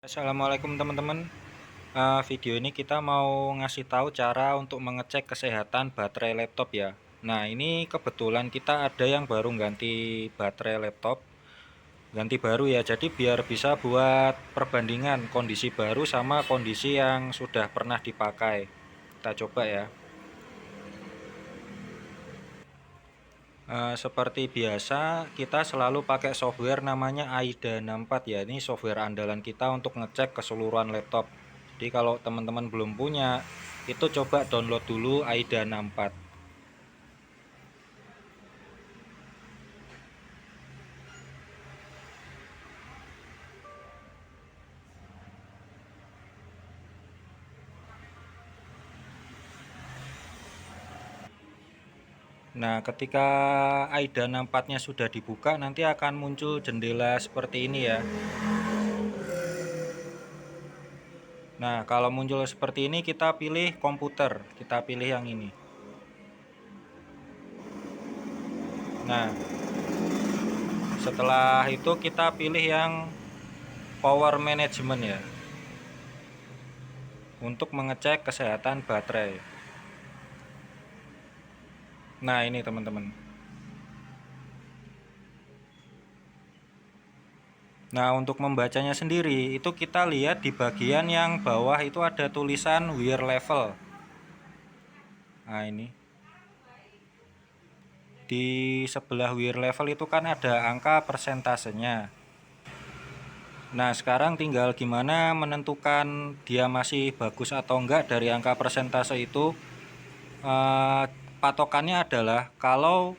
Assalamualaikum teman-teman. Video ini kita mau ngasih tahu cara untuk mengecek kesehatan baterai laptop ya. Nah, ini kebetulan kita ada yang baru ganti baterai laptop, ganti baru ya. Jadi biar bisa buat perbandingan kondisi baru sama kondisi yang sudah pernah dipakai. Kita coba ya. Seperti biasa, kita selalu pakai software namanya AIDA 64 ya. Ini software andalan kita untuk ngecek keseluruhan laptop. Jadi kalau teman-teman belum punya, itu coba download dulu AIDA 64. Nah, ketika AIDA 64-nya sudah dibuka, nanti akan muncul jendela seperti ini ya. Nah, kalau muncul seperti ini, kita pilih komputer, kita pilih yang ini. Nah, setelah itu kita pilih yang power management ya, untuk mengecek kesehatan baterai. Nah, ini teman-teman. Nah, untuk membacanya sendiri, itu kita lihat di bagian yang bawah itu ada tulisan wear level. Nah, ini. Di sebelah wear level itu kan ada angka persentasenya. Nah, sekarang tinggal gimana menentukan dia masih bagus atau enggak dari angka persentase itu. Patokannya adalah kalau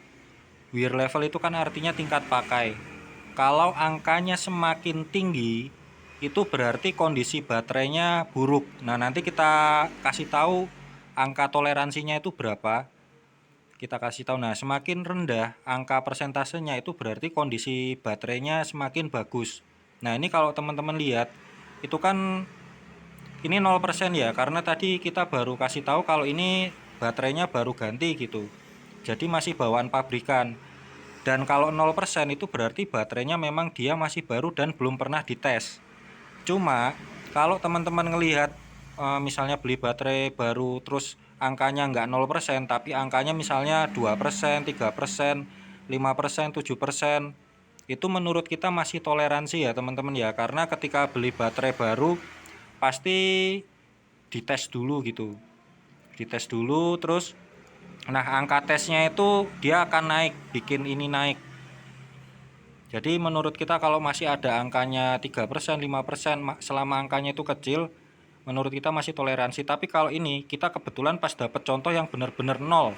wear level itu kan artinya tingkat pakai. Kalau angkanya semakin tinggi, itu berarti kondisi baterainya buruk. Nah, nanti kita kasih tahu angka toleransinya itu berapa. Kita kasih tahu. Nah, semakin rendah angka persentasenya itu berarti kondisi baterainya semakin bagus. Nah, ini kalau teman-teman lihat, itu kan ini 0% ya, karena tadi kita baru kasih tahu kalau ini baterainya baru ganti gitu. Jadi masih bawaan pabrikan. Dan kalau 0% itu berarti baterainya memang dia masih baru dan belum pernah dites. Cuma kalau teman-teman ngelihat misalnya beli baterai baru terus angkanya nggak 0% tapi angkanya misalnya 2%, 3%, 5%, 7%, itu menurut kita masih toleransi ya teman-teman ya, karena ketika beli baterai baru pasti dites dulu gitu. Dites dulu terus nah angka tesnya itu dia akan naik, bikin ini naik. Jadi menurut kita kalau masih ada angkanya 3%, 5%, selama angkanya itu kecil, menurut kita masih toleransi. Tapi kalau ini kita kebetulan pas dapat contoh yang benar-benar nol,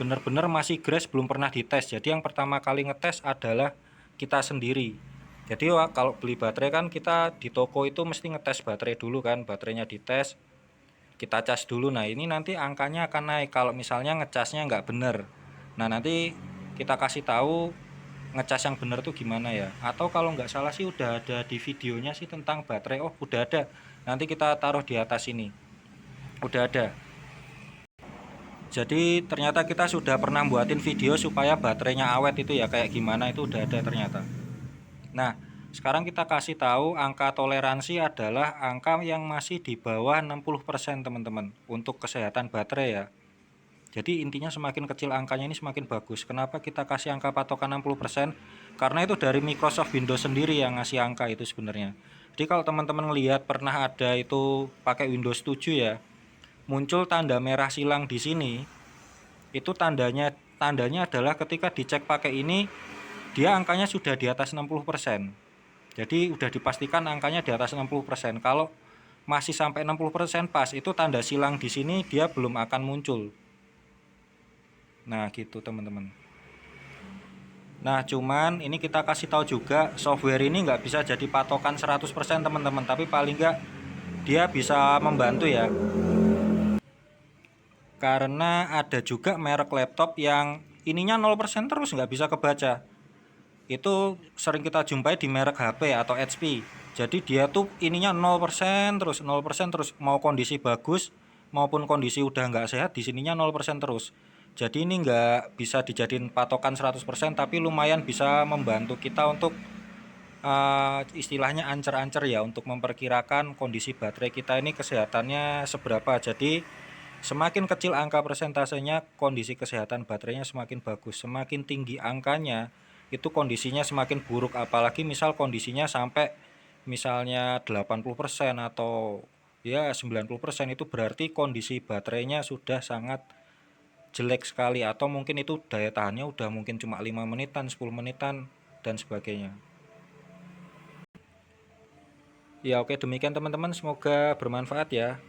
benar-benar masih grace, belum pernah dites. Jadi yang pertama kali ngetes adalah kita sendiri. Jadi kalau beli baterai kan kita di toko itu mesti ngetes baterai dulu kan, baterainya dites, kita cas dulu. Nah, ini nanti angkanya akan naik kalau misalnya ngecasnya nggak bener. Nah, nanti kita kasih tahu ngecas yang bener tuh gimana ya. Atau kalau nggak salah sih udah ada di videonya sih tentang baterai. Oh, udah ada. Nanti kita taruh di atas ini. Udah ada. Jadi ternyata kita sudah pernah buatin video supaya baterainya awet itu ya, kayak gimana itu udah ada ternyata. Nah, sekarang kita kasih tahu angka toleransi adalah angka yang masih di bawah 60% teman-teman untuk kesehatan baterai ya. Jadi intinya semakin kecil angkanya ini semakin bagus. Kenapa kita kasih angka patokan 60%? Karena itu dari Microsoft Windows sendiri yang ngasih angka itu sebenarnya. Jadi kalau teman-teman lihat pernah ada itu pakai Windows 7 ya, muncul tanda merah silang di sini. Itu tandanya adalah ketika dicek pakai ini dia angkanya sudah di atas 60%. Jadi udah dipastikan angkanya di atas 60%. Kalau masih sampai 60% pas, itu tanda silang di sini dia belum akan muncul. Nah, gitu teman-teman. Nah, cuman ini kita kasih tahu juga software ini nggak bisa jadi patokan 100% teman-teman, tapi paling nggak dia bisa membantu ya. Karena ada juga merek laptop yang ininya 0% terus nggak bisa kebaca. Itu sering kita jumpai di merek HP atau HP. Jadi dia tuh ininya 0% terus, 0% terus, mau kondisi bagus maupun kondisi udah nggak sehat di sininya 0% terus. Jadi ini nggak bisa dijadiin patokan 100% tapi lumayan bisa membantu kita untuk istilahnya ancer-ancer ya untuk memperkirakan kondisi baterai kita ini kesehatannya seberapa. Jadi semakin kecil angka persentasenya, kondisi kesehatan baterainya semakin bagus. Semakin tinggi angkanya, itu kondisinya semakin buruk. Apalagi misal kondisinya sampai misalnya 80% atau ya 90%, itu berarti kondisi baterainya sudah sangat jelek sekali. Atau mungkin itu daya tahannya udah mungkin cuma 5 menitan, 10 menitan, dan sebagainya. Ya oke, demikian teman-teman, semoga bermanfaat ya.